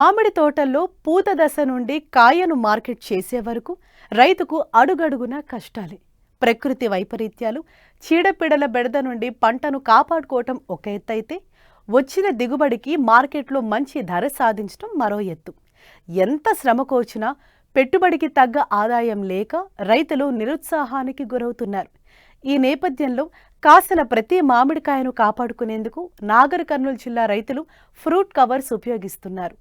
మామిడి తోటల్లో పూత దశ నుండి కాయను మార్కెట్ చేసే వరకు రైతుకు అడుగడుగునా కష్టాలే. ప్రకృతి వైపరీత్యాలు, చీడపీడల బెడద నుండి పంటను కాపాడుకోవటం ఒక ఎత్తైతే, వచ్చిన దిగుబడికి మార్కెట్లో మంచి ధర సాధించడం మరో ఎత్తు. ఎంత శ్రమకోచినా పెట్టుబడికి తగ్గ ఆదాయం లేక రైతులు నిరుత్సాహానికి గురవుతున్నారు. ఈ నేపథ్యంలో కాసిన ప్రతి మామిడికాయను కాపాడుకునేందుకు నాగర్ కర్నూలు జిల్లా రైతులు ఫ్రూట్ కవర్స్ ఉపయోగిస్తున్నారు.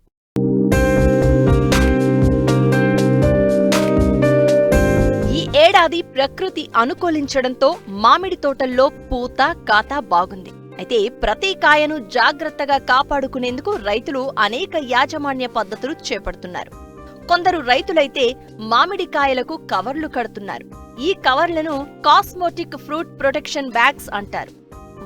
ఈ ఏడాది ప్రకృతి అనుకూలించడంతో మామిడి తోటల్లో పూత కాత బాగుంది. అయితే ప్రతి కాయను జాగ్రత్తగా కాపాడుకునేందుకు రైతులు అనేక యాజమాన్య పద్ధతులు చేపడుతున్నారు. కొందరు రైతులైతే మామిడి కాయలకు కవర్లు కడుతున్నారు. ఈ కవర్లను కాస్మోటిక్ ఫ్రూట్ ప్రొటెక్షన్ బ్యాగ్స్ అంటారు.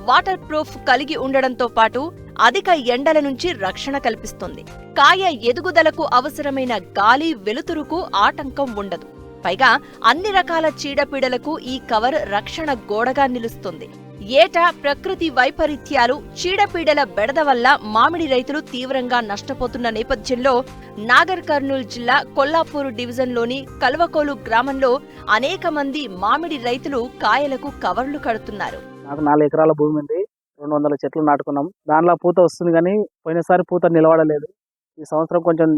వాటర్ ప్రూఫ్ కలిగి ఉండడంతో పాటు అధిక ఎండల నుంచి రక్షణ కల్పిస్తుంది. కాయ ఎదుగుదలకు అవసరమైన గాలి, వెలుతురుకు ఆటంకం ఉండదు. పైగా అన్ని రకాల చీడపీడలకు ఈ కవర్ రక్షణ గోడగా నిలుస్తుంది. ఏటా ప్రకృతి వైపరీత్యాలు, చీడపీడల బెడద వల్ల మామిడి రైతులు తీవ్రంగా నష్టపోతున్న నేపథ్యంలో నాగర్ కర్నూలు జిల్లా కొల్లాపూర్ డివిజన్లోని కల్వకోలు గ్రామంలో అనేక మంది మామిడి రైతులు కాయలకు కవర్లు కడుతున్నారు. నాకు 4 ఎకరాల భూమి ఉంది. 200 చెట్లు నాటుకున్నాం. దానిలో పూత వస్తుంది కానీ పోయినసారి పూత నిలబడలేదు. ఈ సంవత్సరం కొంచెం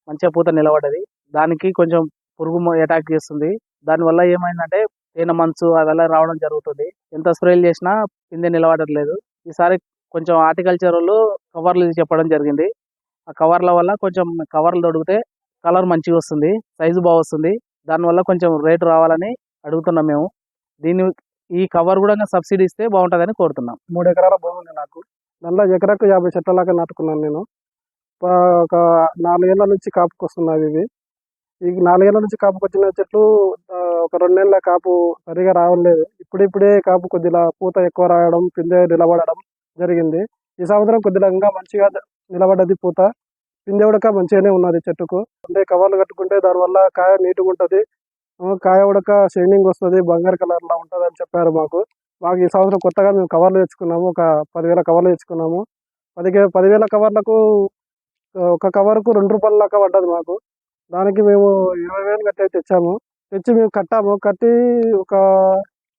మంచిగా పూత నిలబడ్డది. దానికి కొంచెం పురుగు అటాక్ చేస్తుంది. దానివల్ల ఏమైందంటే తేనె మంచు అదెలా రావడం జరుగుతుంది. ఎంత స్ప్రేలు చేసినా పిందె నిలబడట్లేదు. ఈసారి కొంచెం హార్టికల్చర్ వాళ్ళు కవర్లు చెప్పడం జరిగింది. ఆ కవర్ల వల్ల కొంచెం కవర్లు దొడికితే కలర్ మంచిగా వస్తుంది, సైజు బాగా వస్తుంది. దానివల్ల కొంచెం రేటు రావాలని అడుగుతున్నాం మేము. ఈ కవర్ కూడా సబ్సిడీ ఇస్తే బాగుంటుందని కోరుతున్నాం. 3 ఎకరాల భూమి ఉంది నాకు. దానిలో ఎకరాకు 50 చెట్లలాగా నాటుకున్నాను నేను. ఒక 4 ఏళ్ల నుంచి కాపుకొస్తున్నది ఇది. ఈ 4 ఏళ్ల నుంచి కాపుకొచ్చిన చెట్లు ఒక 2 నెలల కాపు సరిగా రావట్లేదు. ఇప్పుడిప్పుడే కాపు కొద్దిగా పూత ఎక్కువ రావడం, పిందె నిలబడడం జరిగింది. ఈ సంవత్సరం కొద్దిగా ఇంకా మంచిగా నిలబడ్డది పూత. పిందె ఉడక మంచిగానే ఉన్నది చెట్టుకు. అంటే కవర్లు కట్టుకుంటే దానివల్ల కాయ నీట్గా ఉంటుంది. కాయ ఉడక షైనింగ్ వస్తుంది, బంగారు కలర్లో ఉంటుంది అని చెప్పారు మాకు. ఈ సంవత్సరం కొత్తగా మేము కవర్లు తెచ్చుకున్నాము. ఒక 10,000 కవర్లు తెచ్చుకున్నాము. 10,000 కవర్లకు ఒక కవర్కు ₹2 లెక్క పడ్డది మాకు. దానికి మేము 20,000 కట్టి తెచ్చాము. తెచ్చి మేము కట్టి ఒక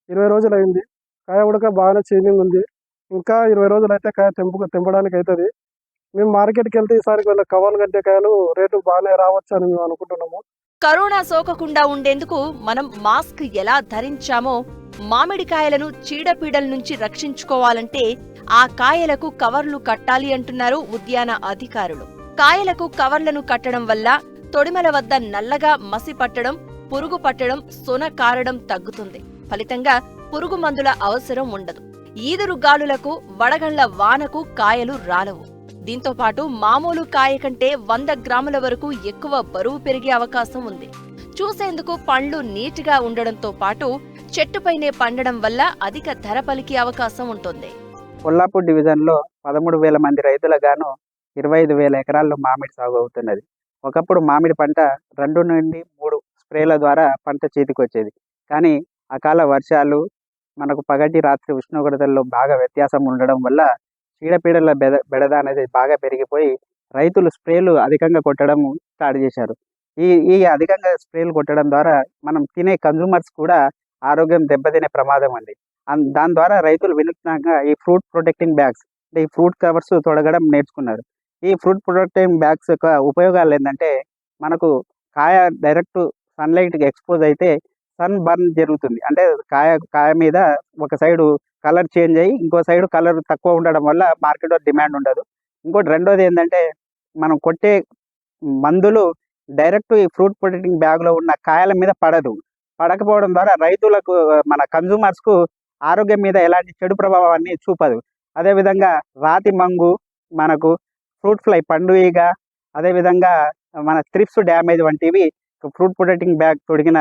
20 రోజులు అయింది. కాయ ఉడక బాగానే షైనింగ్ ఉంది. ఇంకా 20 రోజులు అయితే కాయ తెంపడానికి అవుతుంది. మేము మార్కెట్కి వెళ్తే ఈసారి కవర్లు కట్టే కాయలు రేటు బాగానే రావచ్చు అని మేము అనుకుంటున్నాము. కరోనా సోకకుండా ఉండేందుకు మనం మాస్క్ ఎలా ధరించామో, మామిడికాయలను చీడపీడల నుంచి రక్షించుకోవాలంటే ఆ కాయలకు కవర్లు కట్టాలి అంటున్నారు ఉద్యాన అధికారులు. కాయలకు కవర్లను కట్టడం వల్ల తొడిమల వద్ద నల్లగా మసి పట్టడం, పురుగు పట్టడం, సొన కారడం తగ్గుతుంది. ఫలితంగా పురుగు మందుల అవసరం ఉండదు. ఈదురు గాలులకు, వడగళ్ల వానకు కాయలు రాలవు. దీంతో పాటు మామూలు కాయ కంటే 100 గ్రాముల వరకు ఎక్కువ బరువు పెరిగే అవకాశం ఉంది. చూసేందుకు పండ్లు నీటిగా ఉండడంతో పాటు చెట్టుపైనే పండడం వల్ల అధిక ధర పలికే అవకాశం ఉంటుంది. కొల్లాపూర్ డివిజన్లో 13,000 మంది రైతులకు గాను 25,000 ఎకరాల్లో మామిడి సాగు అవుతున్నది. ఒకప్పుడు మామిడి పంట 2 నుండి 3 స్ప్రేల ద్వారా పంట చేతికి వచ్చేది. కానీ అకాల వర్షాలు, మనకు పగటి రాత్రి ఉష్ణోగ్రతల్లో బాగా వ్యత్యాసం ఉండడం వల్ల చీడపీడల బెడద అనేది బాగా పెరిగిపోయి రైతులు స్ప్రేలు అధికంగా కొట్టడం స్టార్ట్ చేశారు. ఈ అధికంగా స్ప్రేలు కొట్టడం ద్వారా మనం తినే కన్జ్యూమర్స్ కూడా ఆరోగ్యం దెబ్బతినే ప్రమాదం ఉంది. దాని ద్వారా రైతులు వినూత్నంగా ఈ ఫ్రూట్ ప్రొటెక్టింగ్ బ్యాగ్స్ అంటే ఈ ఫ్రూట్ కవర్స్ తొడగడం నేర్చుకున్నారు. ఈ ఫ్రూట్ ప్రొటెక్టింగ్ బ్యాగ్స్ యొక్క ఉపయోగాలు ఏంటంటే, మనకు కాయ డైరెక్ట్ సన్లైట్కి ఎక్స్పోజ్ అయితే సన్ బర్న్ జరుగుతుంది. అంటే కాయ మీద ఒక సైడు కలర్ చేంజ్ అయ్యి ఇంకో సైడ్ కలర్ తక్కువ ఉండడం వల్ల మార్కెట్లో డిమాండ్ ఉండదు. ఇంకోటి రెండోది ఏంటంటే, మనం కొట్టే మందులు డైరెక్ట్ ఈ ఫ్రూట్ ప్రొటెక్టింగ్ బ్యాగ్లో ఉన్న కాయల మీద పడకపోవడం ద్వారా రైతులకు, మన కన్జ్యూమర్స్కు ఆరోగ్యం మీద ఎలాంటి చెడు ప్రభావాన్ని చూపదు. అదేవిధంగా రాతి మంగు, మనకు ఫ్రూట్ ఫ్లై, పండు ఈగ, అదేవిధంగా మన త్రిప్స్ డ్యామేజ్ వంటివి ఫ్రూట్ ప్రొటెక్టింగ్ బ్యాగ్ తొడిగిన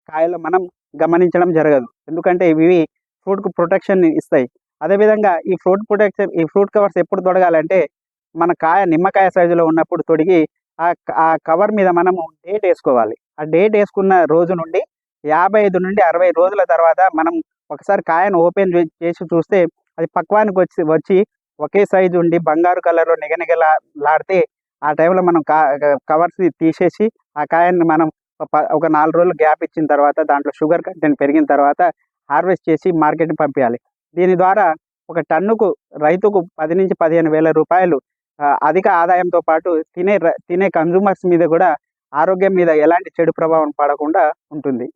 కాయలు మనం గమనించడం జరగదు. ఎందుకంటే ఇవి ఫ్రూట్కు ప్రొటెక్షన్ ఇస్తాయి. అదేవిధంగా ఈ ఫ్రూట్ కవర్స్ ఎప్పుడు తొడగాలంటే, మన కాయ నిమ్మకాయ సైజులో ఉన్నప్పుడు తొడిగి ఆ కవర్ మీద మనము డేట్ వేసుకోవాలి. ఆ డేట్ వేసుకున్న రోజు నుండి 55 నుండి 60 రోజుల తర్వాత మనం ఒకసారి కాయను ఓపెన్ చేసి చూస్తే అది పక్వానికి వచ్చి ఒకే సైజు ఉండి బంగారు కలర్లో నిగనిగలాడితే ఆ టైంలో మనం కవర్స్ తీసేసి ఆ కాయని మనం ఒక 4 రోజులు గ్యాప్ ఇచ్చిన తర్వాత దాంట్లో షుగర్ కంటెంట్ పెరిగిన తర్వాత హార్వెస్ట్ చేసి మార్కెట్కి పంపించాలి. దీని ద్వారా ఒక టన్నుకు రైతుకు 10 నుంచి 15 వేల రూపాయలు అధిక ఆదాయంతో పాటు తినే కన్జ్యూమర్స్ మీద కూడా ఆరోగ్యం మీద ఎలాంటి చెడు ప్రభావం పడకుండా ఉంటుంది.